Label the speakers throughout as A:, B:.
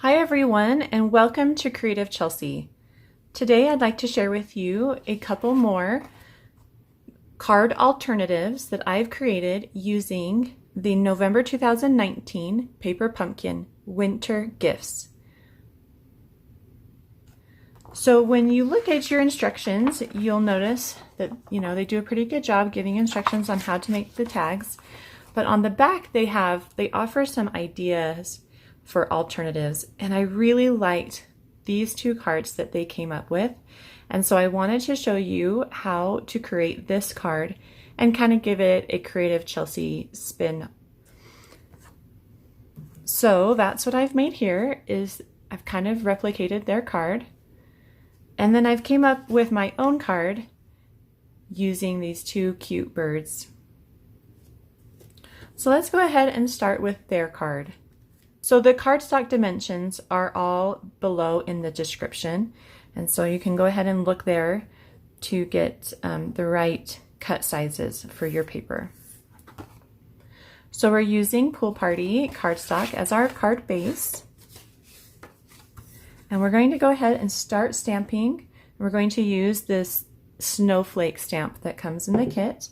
A: Hi everyone, and welcome to CreativeChelsey. Today I'd like to share with you a couple more card alternatives that I've created using the November 2019 Paper Pumpkin Winter Gifts. So when you look at your instructions, you'll notice that they do a pretty good job giving instructions on how to make the tags. But on the back they offer some ideas for alternatives, and I really liked these two cards that they came up with, and so I wanted to show you how to create this card and kind of give it a CreativeChelsey spin. So that's what I've made here. I've kind of replicated their card, and then I've came up with my own card using these two cute birds. So let's go ahead and start with their card. So the cardstock dimensions are all below in the description, and so you can go ahead and look there to get the right cut sizes for your paper. So we're using Pool Party Cardstock as our card base, and we're going to go ahead and start stamping. We're going to use this Snowflake stamp that comes in the kit,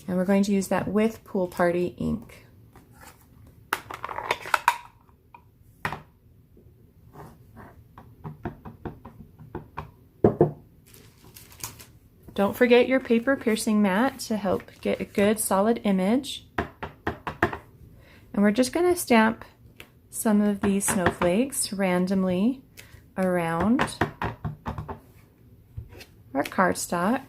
A: and we're going to use that with Pool Party ink. Don't forget your paper piercing mat to help get a good solid image. And we're just going to stamp some of these snowflakes randomly around our cardstock.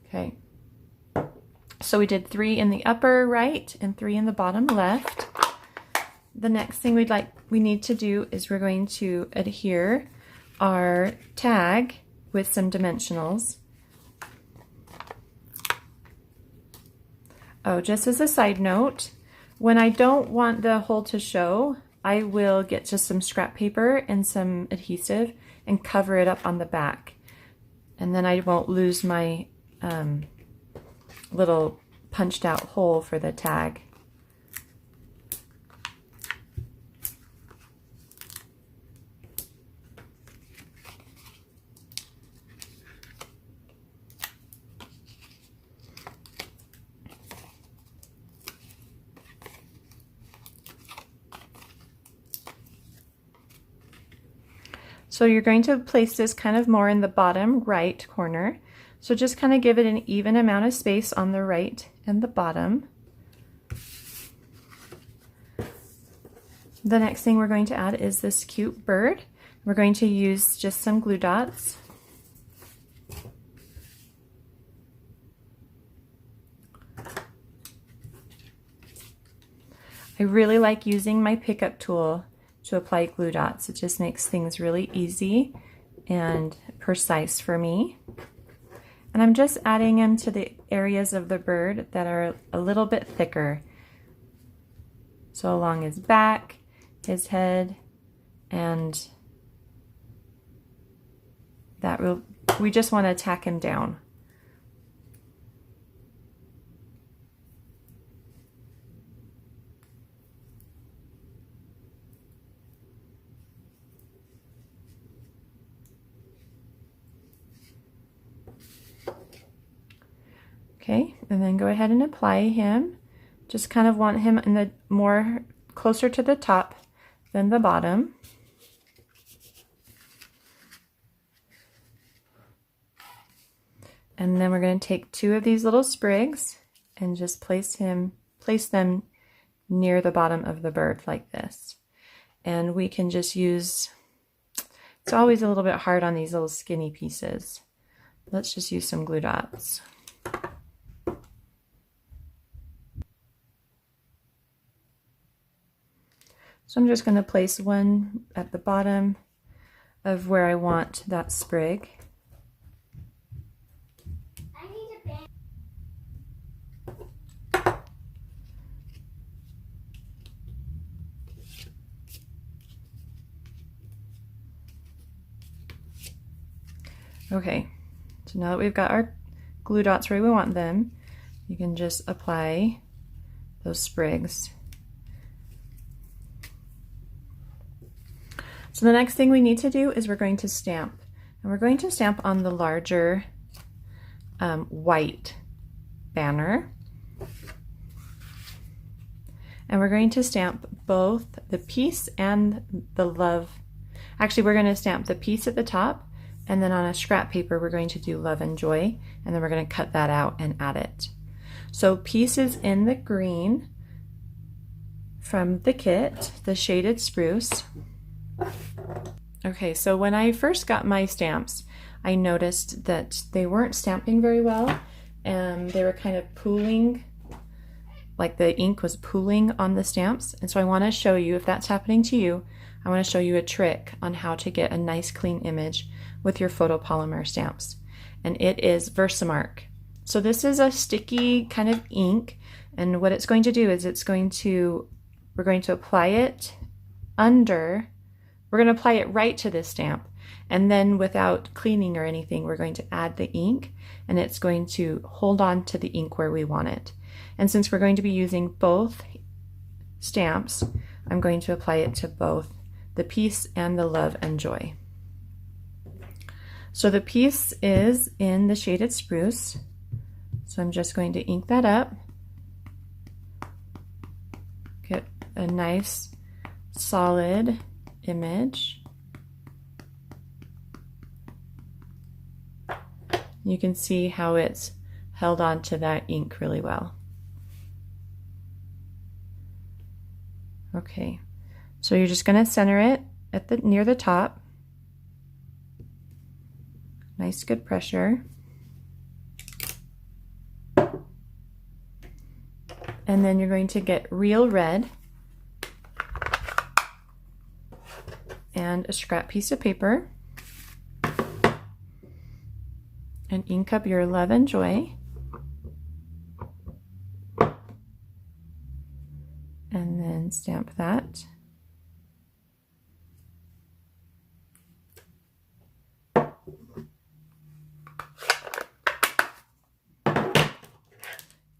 A: Okay. So we did 3 in the upper right and 3 in the bottom left. The next thing we need to do is we're going to adhere our tag with some dimensionals. Oh, just as a side note, when I don't want the hole to show, I will get just some scrap paper and some adhesive and cover it up on the back. And then I won't lose my little punched out hole for the tag. So you're going to place this kind of more in the bottom right corner. So just kind of give it an even amount of space on the right and the bottom. The next thing we're going to add is this cute bird. We're going to use just some glue dots. I really like using my pickup tool to apply glue dots. It just makes things really easy and precise for me. And I'm just adding them to the areas of the bird that are a little bit thicker. So along his back, his head, and we just want to tack him down. Okay, and then go ahead and apply him. Just kind of want him in the more closer to the top than the bottom. And then we're going to take 2 of these little sprigs and just place them near the bottom of the bird like this. And we can just use, it's always a little bit hard on these little skinny pieces. Let's just use some glue dots. So I'm just going to place one at the bottom of where I want that sprig. Okay, so now that we've got our glue dots where we want them, you can just apply those sprigs. So the next thing we need to do is we're going to stamp. And we're going to stamp on the larger white banner. And we're going to stamp both the peace and the love. Actually, we're going to stamp the peace at the top, and then on a scrap paper, we're going to do love and joy, and then we're going to cut that out and add it. So peace is in the green from the kit, the shaded spruce. Okay, so when I first got my stamps, I noticed that they weren't stamping very well, and they were kind of pooling, like the ink was pooling on the stamps. And so I want to show you, if that's happening to you, I want to show you a trick on how to get a nice clean image with your photopolymer stamps. And it is Versamark. So this is a sticky kind of ink, and what it's going to do is we're going to apply it we're going to apply it right to this stamp, and then without cleaning or anything, we're going to add the ink, and it's going to hold on to the ink where we want it. And since we're going to be using both stamps, I'm going to apply it to both the peace and the love and joy. So the peace is in the shaded spruce. So I'm just going to ink that up. Get a nice solid image. You can see how it's held on to that ink really well. Okay, so you're just going to center it at near the top. Nice, good pressure. And then you're going to get real red and a scrap piece of paper and ink up your love and joy. And then stamp that.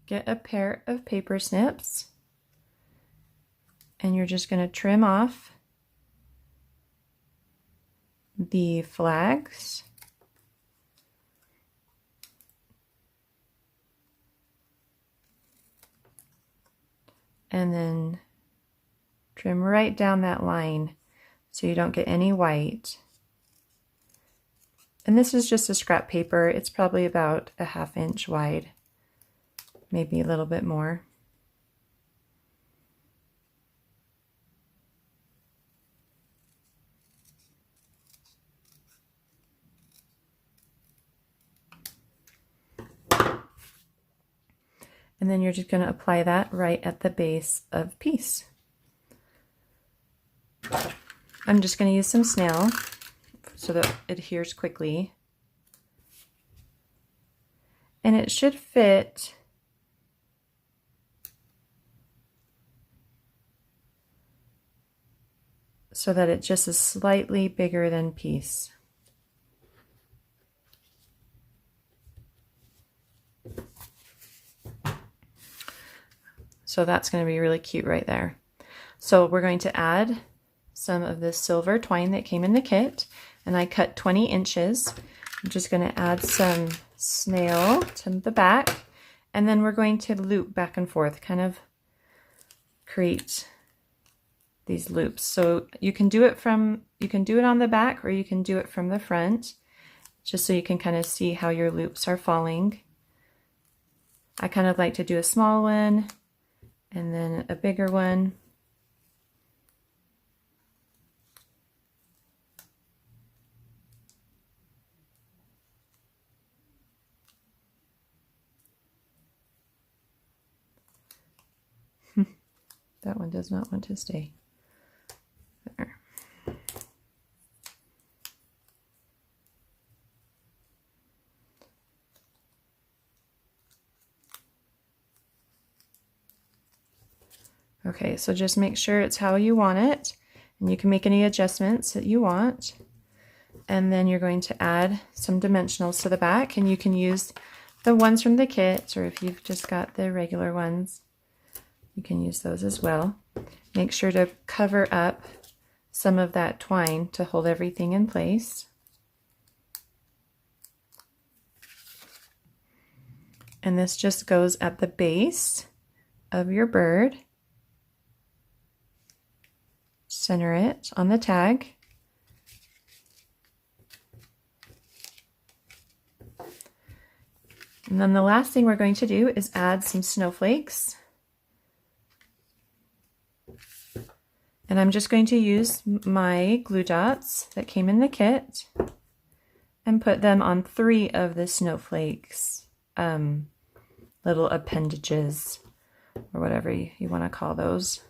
A: Get a pair of paper snips, and you're just going to trim off the flags. And then trim right down that line so you don't get any white. And this is just a scrap paper. It's probably about a 1/2 inch wide, maybe a little bit more. And then you're just going to apply that right at the base of peace. I'm just going to use some snail so that it adheres quickly. And it should fit so that it just is slightly bigger than peace. So that's going to be really cute right there. So we're going to add some of this silver twine that came in the kit, and I cut 20 inches. I'm just going to add some snail to the back, and then we're going to loop back and forth, kind of create these loops. So you can do it on the back, or you can do it from the front, just so you can kind of see how your loops are falling. I kind of like to do a small one and then a bigger one. That one does not want to stay there. Okay, so just make sure it's how you want it, and you can make any adjustments that you want. And then you're going to add some dimensionals to the back, and you can use the ones from the kit, or if you've just got the regular ones, you can use those as well. Make sure to cover up some of that twine to hold everything in place. And this just goes at the base of your bird. Center it on the tag. And then the last thing we're going to do is add some snowflakes. And I'm just going to use my glue dots that came in the kit and put them on 3 of the snowflakes, little appendages, or whatever you want to call those.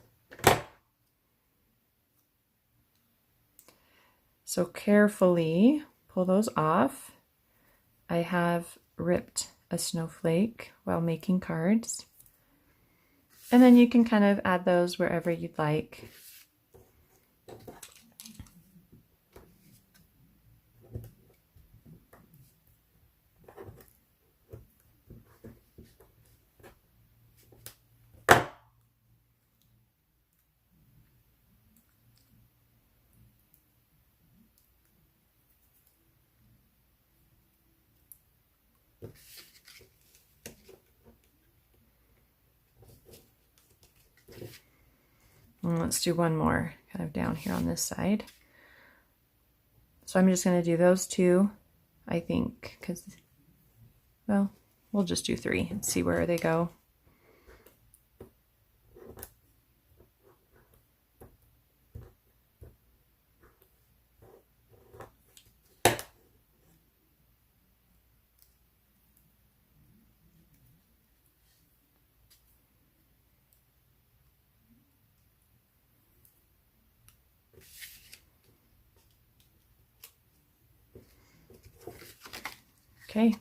A: So carefully pull those off. I have ripped a snowflake while making cards. And then you can kind of add those wherever you'd like. And let's do one more kind of down here on this side. So I'm just going to do those 2, I think, because, well, we'll just do 3 and see where they go. Okay,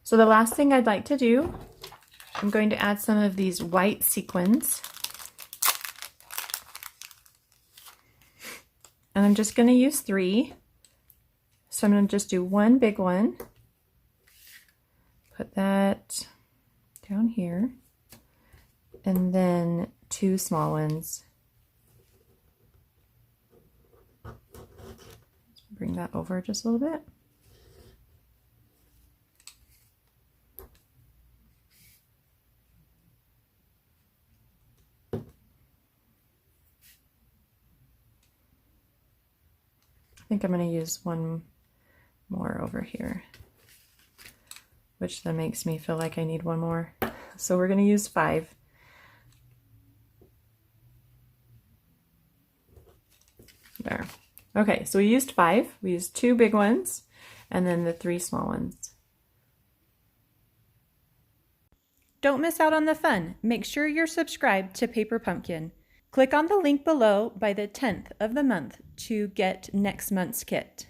A: so the last thing I'd like to do, I'm going to add some of these white sequins. And I'm just going to use 3. So I'm going to just do one big one. Put that down here. And then 2 small ones. Bring that over just a little bit. I think I'm going to use one more over here, which then makes me feel like I need one more. So we're going to use 5. There. Okay, so we used 5. We used 2 big ones and then the 3 small ones. Don't miss out on the fun. Make sure you're subscribed to Paper Pumpkin. Click on the link below by the 10th of the month to get next month's kit.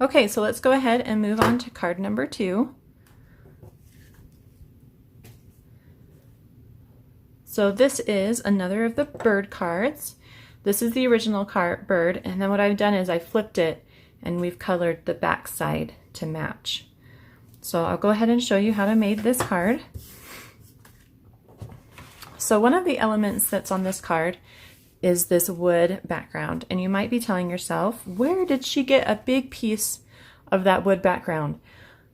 A: Okay, so let's go ahead and move on to card number 2. So this is another of the bird cards. This is the original bird, and then what I've done is I flipped it and we've colored the back side to match. So I'll go ahead and show you how to make this card. So one of the elements that's on this card is this wood background, and you might be telling yourself, where did she get a big piece of that wood background?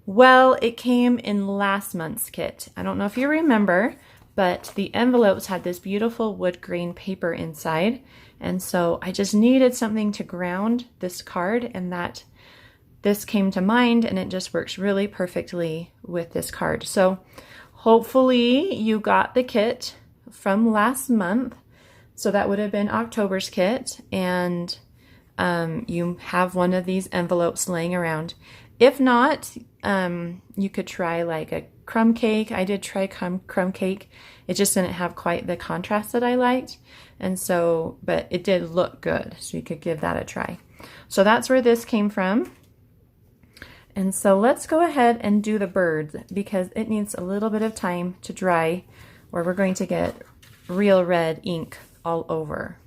A: Well, it came in last month's kit. I don't know if you remember, but the envelopes had this beautiful wood grain paper inside, and so I just needed something to ground this card, and this came to mind, and it just works really perfectly with this card. So hopefully you got the kit from last month, so that would have been October's kit, and you have one of these envelopes laying around. If not, you could try like a crumb cake. I did try crumb cake. It just didn't have quite the contrast that I liked, and so, but it did look good, so you could give that a try. So that's where this came from. And so let's go ahead and do the birds, because it needs a little bit of time to dry, or we're going to get real red ink all over.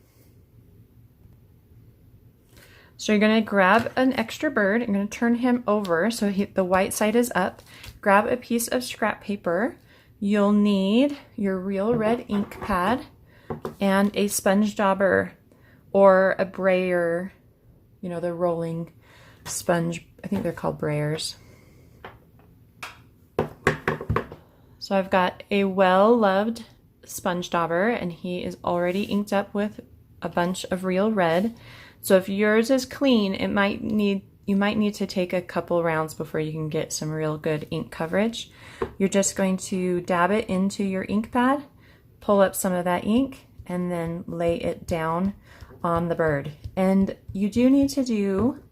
A: So you're going to grab an extra bird. I'm going to turn him over so the white side is up. Grab a piece of scrap paper. You'll need your real red ink pad and a sponge dauber or a brayer, you know, the rolling sponge. I think they're called brayers. So I've got a well-loved sponge dauber, and he is already inked up with a bunch of real red. So if yours is clean, you might need to take a couple rounds before you can get some real good ink coverage. You're just going to dab it into your ink pad, pull up some of that ink, and then lay it down on the bird. And you do need to do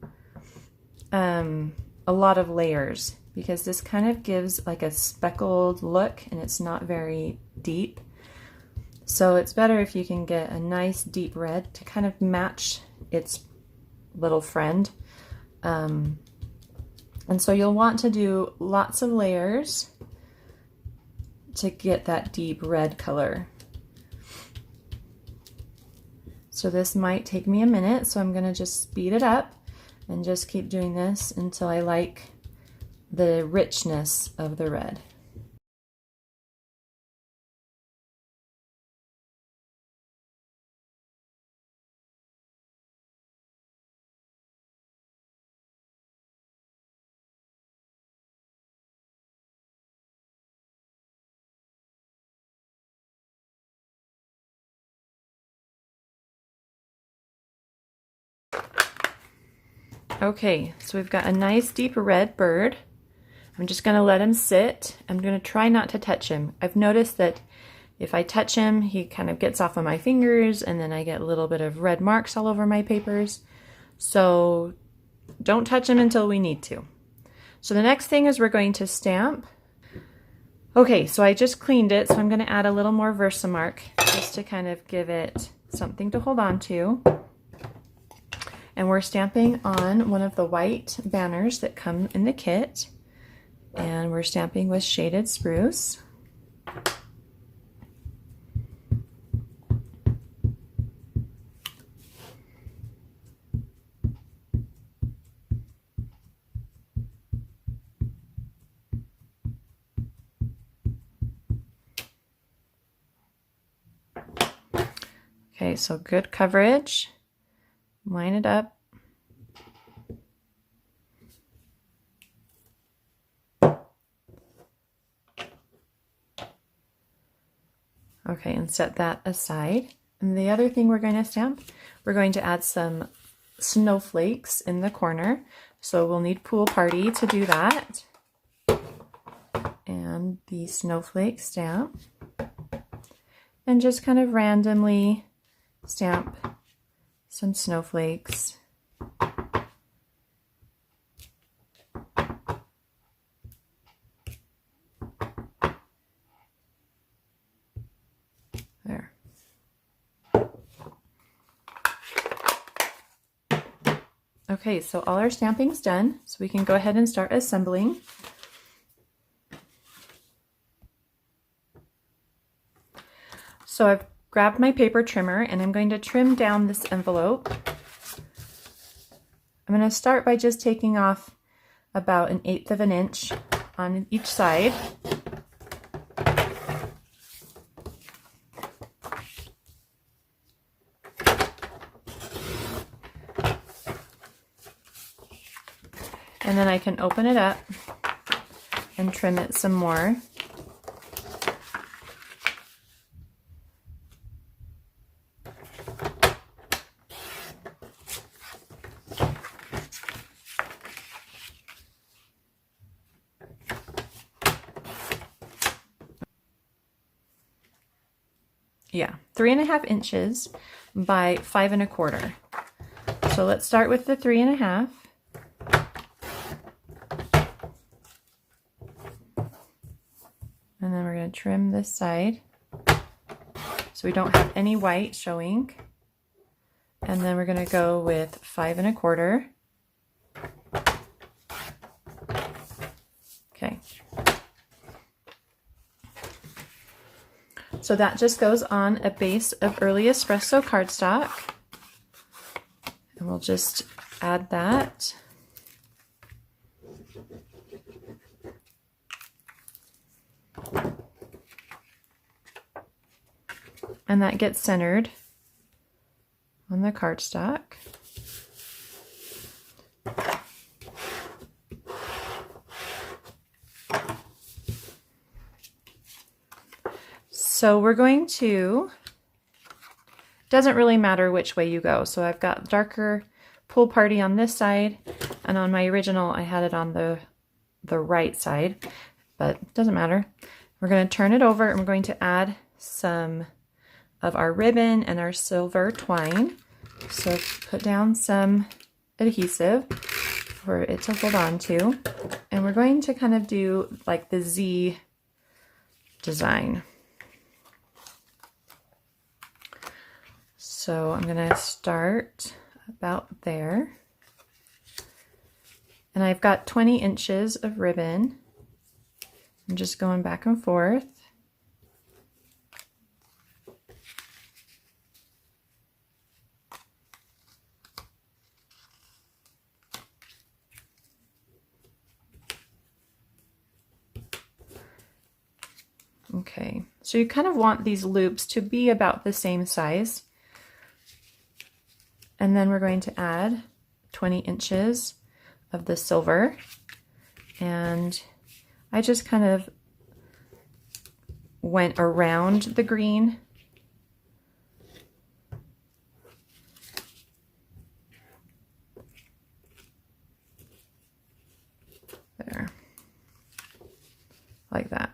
A: a lot of layers because this kind of gives like a speckled look and it's not very deep. So it's better if you can get a nice deep red to kind of match its little friend. And so you'll want to do lots of layers to get that deep red color. So this might take me a minute, so I'm going to just speed it up and just keep doing this until I like the richness of the red. Okay, so we've got a nice deep red bird. I'm just going to let him sit. I'm going to try not to touch him. I've noticed that if I touch him, he kind of gets off of my fingers and then I get a little bit of red marks all over my papers. So don't touch him until we need to. So the next thing is we're going to stamp. Okay, so I just cleaned it, so I'm going to add a little more Versamark just to kind of give it something to hold on to. And we're stamping on one of the white banners that come in the kit. And we're stamping with shaded spruce. Okay, so good coverage. Line it up. Okay, and set that aside. And the other thing we're going to stamp, we're going to add some snowflakes in the corner. So we'll need Pool Party to do that. And the snowflake stamp. And just kind of randomly stamp some snowflakes. There. Okay, so all our stamping's done, so we can go ahead and start assembling. So I've grabbed my paper trimmer and I'm going to trim down this envelope. I'm going to start by just taking off about 1/8 of an inch on each side. And then I can open it up and trim it some more. Yeah, 3.5 inches by 5 1/4. So let's start with the 3.5. And then we're going to trim this side so we don't have any white showing. And then we're going to go with 5 1/4. Okay. So that just goes on a base of early espresso cardstock. And we'll just add that. And that gets centered on the cardstock. So we're going to, doesn't really matter which way you go. So I've got darker Pool Party on this side, and on my original I had it on the right side, but it doesn't matter. We're going to turn it over and we're going to add some of our ribbon and our silver twine. So put down some adhesive for it to hold on to, and we're going to kind of do like the Z design. So I'm going to start about there. And I've got 20 inches of ribbon. I'm just going back and forth. Okay, so you kind of want these loops to be about the same size. And then we're going to add 20 inches of the silver. And I just kind of went around the green. There. Like that.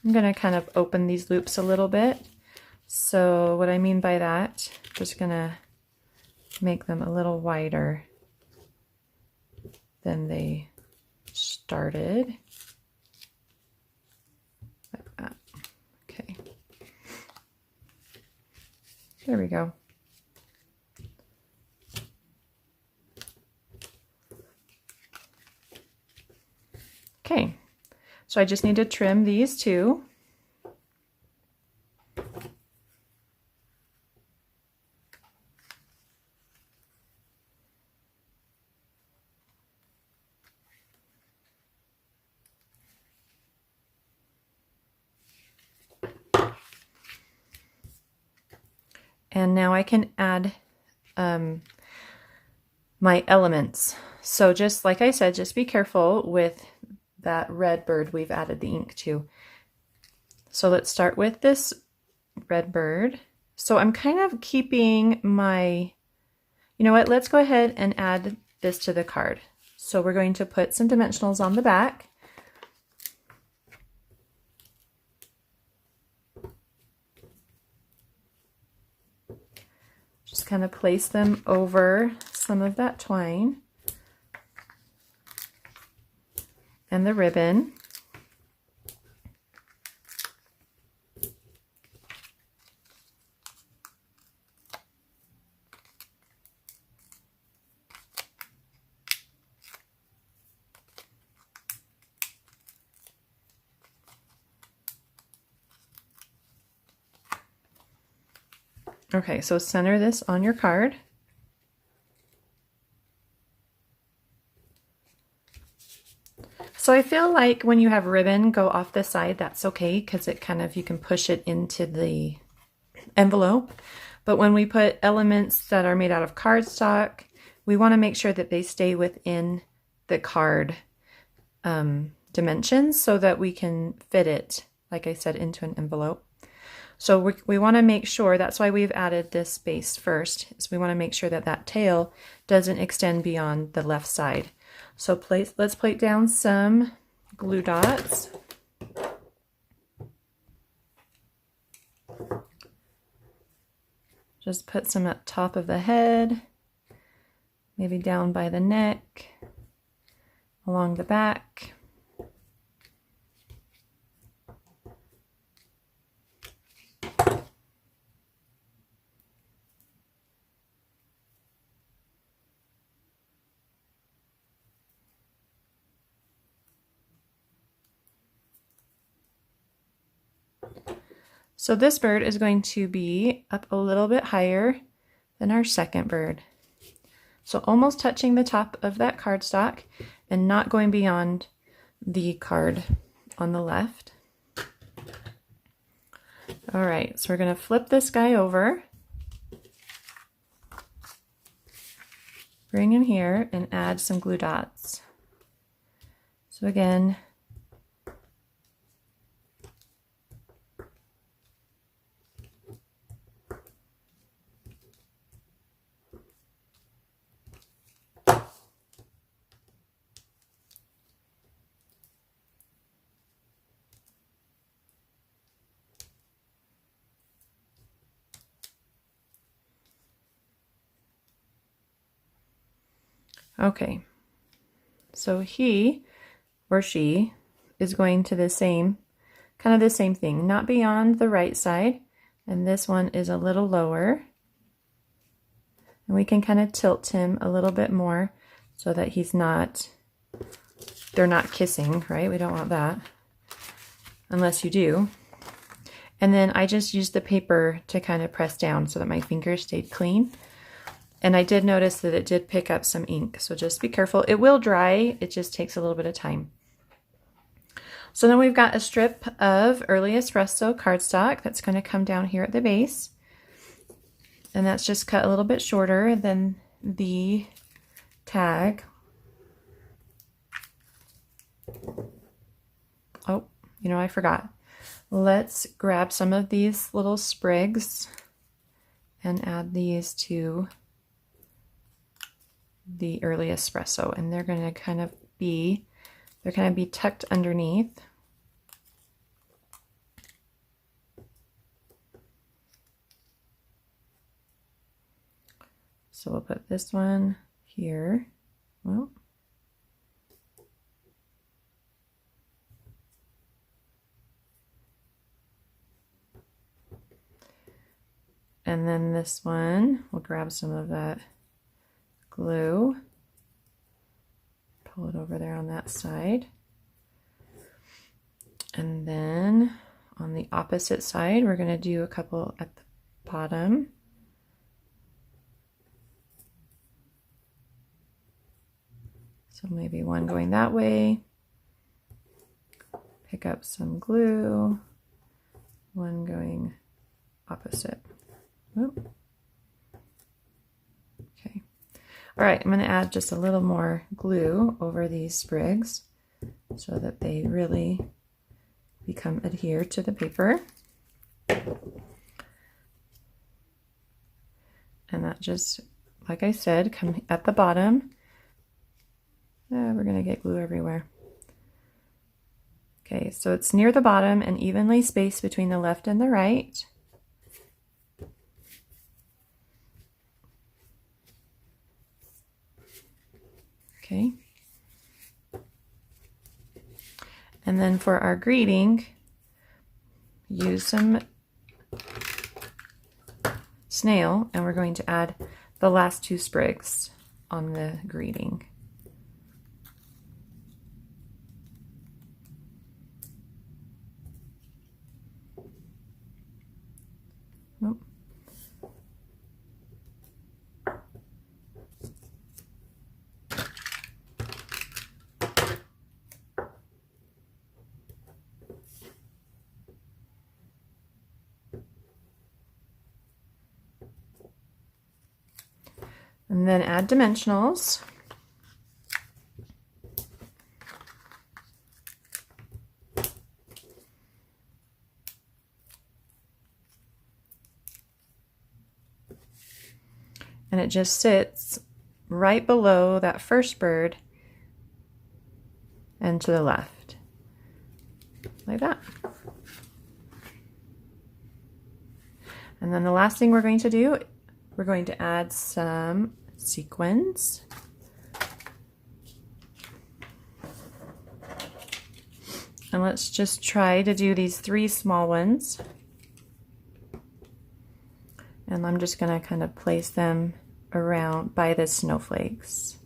A: I'm going to kind of open these loops a little bit. So what I mean by that, just going to make them a little wider than they started. Like that. Okay. There we go. Okay. So I just need to trim these two. And now I can add my elements. So just like I said, just be careful with that red bird we've added the ink to. So let's start with this red bird. So I'm kind of keeping my, you know what, let's go ahead and add this to the card. So we're going to put some dimensionals on the back. Just kind of place them over some of that twine and the ribbon. Okay, so center this on your card. So I feel like when you have ribbon go off the side, that's okay, because it kind of, you can push it into the envelope. But when we put elements that are made out of cardstock, we want to make sure that they stay within the card dimensions so that we can fit it, like I said, into an envelope. So we want to make sure, that's why we've added this base first, is we want to make sure that that tail doesn't extend beyond the left side. So let's place down some glue dots. Just put some at top of the head, maybe down by the neck, along the back. So this bird is going to be up a little bit higher than our second bird. So almost touching the top of that cardstock and not going beyond the card on the left. All right, so we're going to flip this guy over, bring in here and add some glue dots. So again, okay, so he or she is going to the same, kind of the same thing, not beyond the right side, and this one is a little lower. And we can kind of tilt him a little bit more so that he's not, they're not kissing, right? We don't want that, unless you do. And then I just used the paper to kind of press down so that my fingers stayed clean. And I did notice that it did pick up some ink, so just be careful. It will dry, it just takes a little bit of time. So then we've got a strip of early espresso cardstock that's going to come down here at the base. And that's just cut a little bit shorter than the tag. Oh, you know, I forgot. Let's grab some of these little sprigs and add these to the early espresso, and they're going to kind of be, they're going to be tucked underneath. So we'll put this one here. Well, and then this one, we'll grab some of that glue, pull it over there on that side. And then on the opposite side, we're going to do a couple at the bottom. So maybe one going that way. Pick up some glue, one going opposite. Oop. Okay. All right, I'm going to add just a little more glue over these sprigs so that they really become adhered to the paper. And that just, like I said, come at the bottom. We're going to get glue everywhere. Okay, so it's near the bottom and evenly spaced between the left and the right. Okay. And then for our greeting, use some snail, and we're going to add the last two sprigs on the greeting. Nope. And then add dimensionals. And it just sits right below that first bird and to the left, like that. And then the last thing we're going to do, we're going to add some sequins. And let's just try to do these 3 small ones. And I'm just going to kind of place them around by the snowflakes.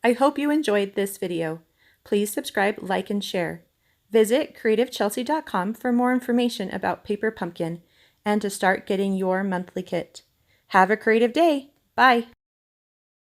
A: I hope you enjoyed this video. Please subscribe, like, and share. Visit CreativeChelsey.com for more information about Paper Pumpkin and to start getting your monthly kit. Have a creative day. Bye.